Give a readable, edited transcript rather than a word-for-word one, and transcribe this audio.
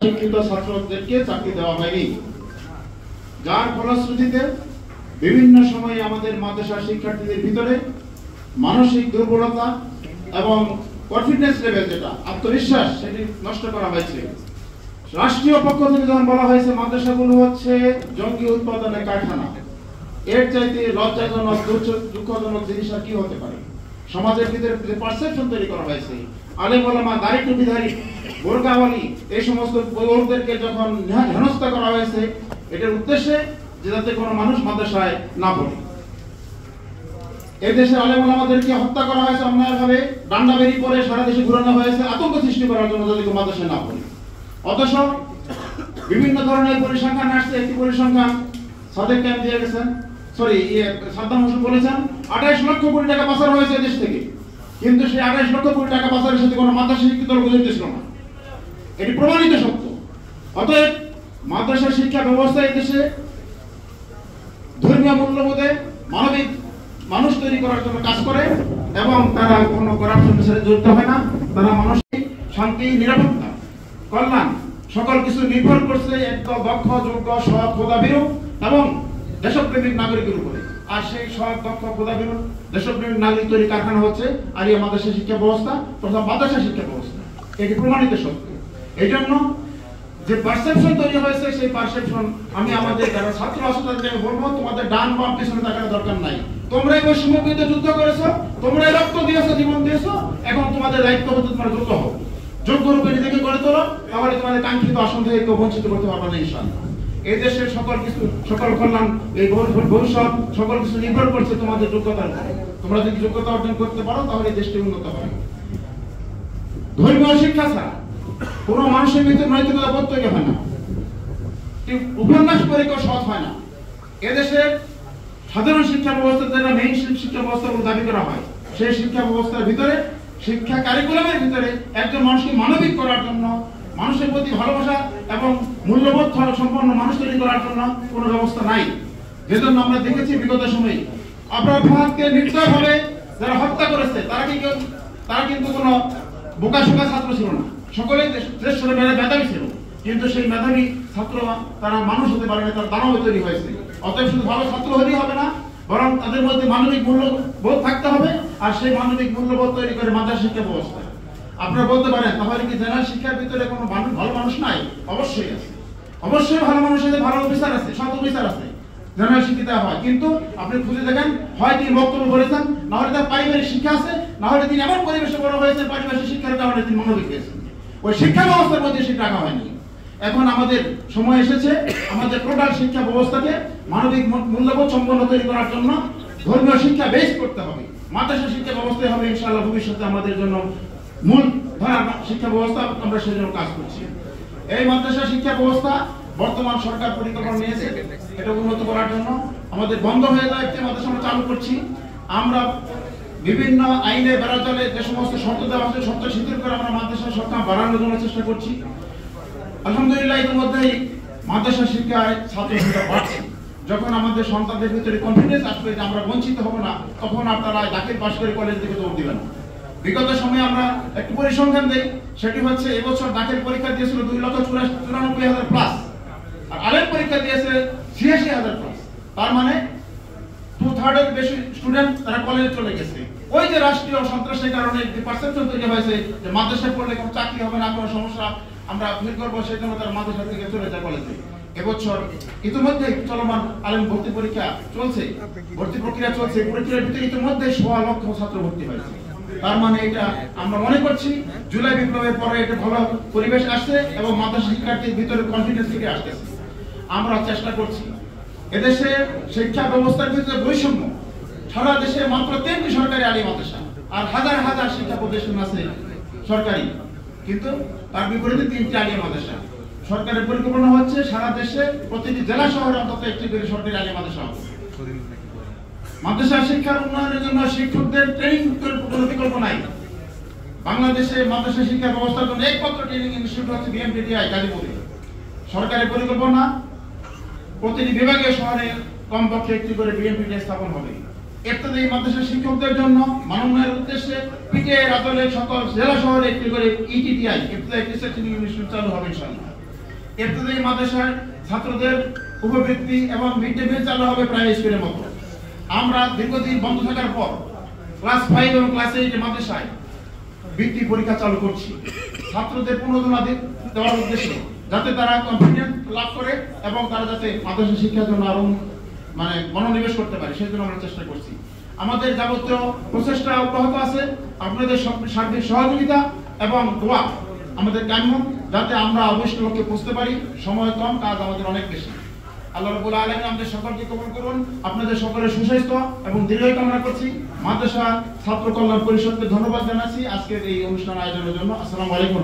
শিক্ষিত ছাত্রদেরকে চাকরি দেওয়া হয়নি, যার ফলশ্রুতিতে বিভিন্ন সময়ে আমাদের মাদ্রাসা শিক্ষার্থীদের ভিতরে মানসিক দুর্বলতা এবং কনফিডেন্স লেভেল, যেটা আত্মবিশ্বাস, সেটি নষ্ট করা হয়েছে। রাষ্ট্রীয় পক্ষ থেকে যখন বলা হয়েছে মাদ্রাসাগুলো হচ্ছে জঙ্গি উৎপাদনের কারখানা, এর চাইতে লজ্জাজনক দুঃখজনক জিনিস আর কি হতে পারে? সমাজের ভিতরে যে পারসেপশন তৈরি করা হয়েছে, আলেম ওলামা, দাড়ি টুপিধারী, বোরকাওয়ালি, এই সমস্ত লোকদেরকে যখন হেনস্থা করা হয়েছে, এটার উদ্দেশ্যে যে যাতে কোনো মানুষ মাদ্রাসায় না পড়ে। এই দেশে আলেম ওলামাদেরকে হত্যা করা হয়েছে অন্যায়ভাবে, ডান্ডা বেরি করে সারা দেশে ঘুরানো হয়েছে আতঙ্ক সৃষ্টি করার জন্য, যদি কেউ মাদ্রাসায় না পড়ে। অথচ বিভিন্ন ধরনের পরিসংখ্যান আসছে। একটি পরিসংখ্যান সাদেক ক্যাম্প দিয়ে গেছেন, সাদ্দাম হোসেন বলেছেন 28 লক্ষ কোটি টাকা পাচার হয়েছে দেশ থেকে, কিন্তু সেই 28 লক্ষ কোটি টাকা পাচারের সাথে কোনো মাদ্রাসা শিক্ষিত লোক জড়িত ছিল না। এটি প্রমাণিত সত্য। অতএব মাদ্রাসা শিক্ষা ব্যবস্থা এই দেশে ধর্মীয় মূল্যবোধে মানবিক মানুষ তৈরি করার জন্য কাজ করে এবং তারা কোনো করাপশনের সাথে জড়িত হয় না। তারা মানসিক শান্তি, নিরাপত্তা, কল্যাণ সকল কিছু নির্ভর করছে একদম দক্ষ, যোগ্য, সৎ, খোদাভীরু এবং দেশপ্রেমিক নাগরিকের উপরে। আর সেই সৎ, দক্ষ, খোদাভীরু, দেশপ্রেমিক নাগরিক তৈরি কারখানা হচ্ছে আলিয়া মাদ্রাসা শিক্ষা ব্যবস্থা, প্রথম মাদ্রাসা শিক্ষা ব্যবস্থা। এটি প্রমাণিত সত্য। এই জন্য যে পারসেপশন তৈরি হয়েছে, সেই পারসেপশন আমি আমাদের যারা ছাত্র আছে তাদেরকে বলবো, তোমাদের ডান বাম পিছনে তাকানোর দরকার নাই। তোমরা এই বৈষম্যের বিরুদ্ধে যুদ্ধ করেছো, তোমরা রক্ত দিয়েছো, জীবন দিয়েছো, এখন তোমাদের দায়িত্ব হচ্ছে তোমরা যোগ্য হও। যোগ্য রূপে নিজেকে গড়ে তোলো, তাহলে তোমাদের কাঙ্ক্ষিত আসন থেকে কেউ বঞ্চিত করতে পারবে না ইনশাআল্লাহ। এই দেশের সকল কিছু, সকল কল্যাণ, এই ভবিষ্যৎ সকল কিছু নির্ভর করছে তোমাদের যোগ্যতার উপরে। তোমরা যদি যোগ্যতা অর্জন করতে পারো তাহলে দেশটি উন্নত হবে। ধর্মীয় শিক্ষা ছাড়া কোনো মানুষের ভিতরে নৈতিকতা বোধ তৈরি হয় না। উপন্যাস পড়ে কেউ সৎ হয় না। এদেশের সাধারণ শিক্ষা ব্যবস্থা, যেটা মেইন শিক্ষা ব্যবস্থা দাবি করা হয়, সেই শিক্ষা ব্যবস্থার ভিতরে, শিক্ষা কারিকুলামের ভিতরে একজন মানুষকে মানবিক করার জন্য, মানুষের প্রতি ভালোবাসা এবং মূল্যবোধ সম্পন্ন মানুষ তৈরি করার জন্য কোনো ব্যবস্থা নাই। যেজন্য আমরা দেখেছি বিগত সময়ে আবরার ফাহাদকে নির্দয়ভাবে যারা হত্যা করেছে, তারা কিন্তু কোনো বোকাশোকা ছাত্র ছিল না, সকলেই শ্রেষ্ঠ মেধাবী ছিল। কিন্তু সেই মেধাবী ছাত্র তারা মানুষ হতে পারে না, তারা দানবে তৈরি হয়েছে। অতএব শুধু ভালো ছাত্র হলেই হবে না, বরং তাদের মধ্যে মানবিক মূল্যবোধ থাকতে হবে। আর সেই মানবিক মূল্যবোধ তৈরি করে মাদ্রাসা শিক্ষা ব্যবস্থা। আপনারা বলতে পারেন তাহলে কি জেনারেল শিক্ষার ভিতরে কোনো ভালো মানুষ নাই? অবশ্যই আছে, অবশ্যই ভালো মানুষ আছে, ভালো অফিসার আছে, সৎ অফিসার আছে, জেনারেল শিক্ষিত হয়। কিন্তু আপনি খুঁজে দেখেন, হয় তিনি বক্তব্য বলেছেন, না হলে তার পারিবারিক শিক্ষা আছে, না হলে তিনি এমন পরিবেশে বড় হয়েছে, পারিবারিক শিক্ষার কারণে তিনি মানবিক হয়েছেন। ওই শিক্ষা ব্যবস্থার মধ্যে সেটা রাখা হয়নি। এখন আমাদের সময় এসেছে আমাদের টোটাল শিক্ষা ব্যবস্থাকে মানবিক মূল্যবোধ সম্পন্ন তৈরি করার জন্য ধর্মীয় শিক্ষা বেস করতে হবে। মাদ্রাসা শিক্ষা ব্যবস্থায় হবে ইনশাআল্লাহ ভবিষ্যতে আমাদের জন্য মূল ধারা শিক্ষা ব্যবস্থা। আমরা সেজন্য কাজ করছি। এই মাদ্রাসা শিক্ষা ব্যবস্থা বর্তমান সরকার পরিকল্পনা নিয়েছে এটা উন্নত করার জন্য। আমাদের বন্ধ হয়ে যাওয়া একটি মাদ্রাসা আমরা চালু করছি। আমরা বিভিন্ন আইনে বেড়াচলে যে সমস্ত শর্ত দেওয়া আছে, শর্ত শিথিল করে আমরা মাদ্রাসা সংখ্যা বাড়ানোর জন্য চেষ্টা করছি। আলহামদুলিল্লাহ ইতিমধ্যেই মাদ্রাসা শিক্ষায় ছাত্র সংখ্যা বাড়ছে। যখন আমাদের সন্তানদের ভিতরে কনফিডেন্স আসবে যে আমরা বঞ্চিত হব না, তখন আপনারা দাখিল পাশ করে কলেজ থেকে দৌড় দিবেন। বিগত সময়ে আমরা একটু পরিসংখ্যান দেই, সেটি হচ্ছে এবছর দাখিল পরীক্ষা দিয়েছিল 2,94,000 প্লাস, আর আলেম পরীক্ষা দিয়েছে 86,000 প্লাস। তার মানে 2/3 বেশি স্টুডেন্ট তারা কলেজে চলে গেছে। ওই যে রাষ্ট্রীয় সন্ত্রাসের কারণে যে পারসেপশন তৈরি হয়েছে যে মাদ্রাসায় পড়লে কোনো চাকরি হবে না, কোনো সমস্যা আমরা ফিল করবো, সেই জন্য তারা মাদ্রাসা থেকে চলে যায় কলেজে। এবছর ইতিমধ্যে চলমান আলেম ভর্তি পরীক্ষা চলছে, ভর্তি প্রক্রিয়া চলছে। প্রক্রিয়ার ভিতরে ইতিমধ্যে 1.25 লক্ষ ছাত্র ভর্তি হয়েছে। তার মানে এটা আমরা মনে করছি জুলাই বিপ্লবের পরে এটা ভালো পরিবেশ আসছে এবং মাদ্রাসা শিক্ষার্থীর ভিতরে কনফিডেন্স থেকে আসতেছে। আমরা চেষ্টা করছি এদেশে শিক্ষা ব্যবস্থার ভিতরে বৈষম্য, সারা দেশে মাত্র 3টি সরকারি আলিম মাদ্রাসা আর হাজার হাজার শিক্ষা প্রতিষ্ঠান আছে সরকারি, কিন্তু তার বিপরীতে 3টি আলিম মাদ্রাসা। সরকারের পরিকল্পনা হচ্ছে সারা দেশে প্রতিটি জেলা শহরে অন্তত একটি করে সরকারি আলিম মাদ্রাসা হবে। মাদ্রাসা শিক্ষার উন্নয়নের জন্য শিক্ষকদের ট্রেনিং কোনো বিকল্প নাই। বাংলাদেশে মাদ্রাসা শিক্ষা ব্যবস্থার জন্য একমাত্র ট্রেনিং ইনস্টিটিউট হচ্ছে বিএমটিটিআই গাজীপুরে। সরকারের পরিকল্পনা প্রতিটি বিভাগীয় শহরে কমপক্ষে একটি করে বিএমটিটিআই স্থাপন হবে। এতে এই মাদ্রাসা শিক্ষকদের জন্য মানবনের উদ্দেশ্যে পিটিআই এর আদলে সকল জেলা শহরে একটি করে ইটিটিআই ইনস্টিটিউট চালু হবে ইনশাআল্লাহ। এতে মাদ্রাসার ছাত্রদের উপবৃত্তি এবং মিড ডে মিল চালু হবে প্রাইমারি স্কুলের মতো। আমরা দীর্ঘদিন বন্ধ থাকার পর ক্লাস 5 এবং ক্লাস 8 মাদ্রাসায় বৃত্তি পরীক্ষা চালু করছি ছাত্রদের প্রণোদনা দেওয়ার উদ্দেশ্যে, যাতে তারা কনফিডেন্স লাভ করে এবং তারা যাতে মাদ্রাসা শিক্ষার জন্য আরো মনোনিবেশ করতে পারে, সেই জন্য আমরা চেষ্টা করছি। আমাদের যাবতীয় প্রচেষ্টা অব্যাহত আছে। আপনাদের সার্বিক সহযোগিতা এবং দোয়া আমাদের কাম্য, যাতে আমরা অবশ্য লক্ষ্যে পৌঁছতে পারি। সময় কম, কাজ আমাদের অনেক বেশি। আল্লাহ রাব্বুল আলামিন আমাদের সকলকে কবুল করুন। আপনাদের সকলের সুস্বাস্থ্য এবং দীর্ঘায়ু কামনা করছি। মাদ্রাসা ছাত্র কল্যাণ পরিষদকে ধন্যবাদ জানাচ্ছি আজকের এই অনুষ্ঠান আয়োজনের জন্য। আসসালামু আলাইকুম।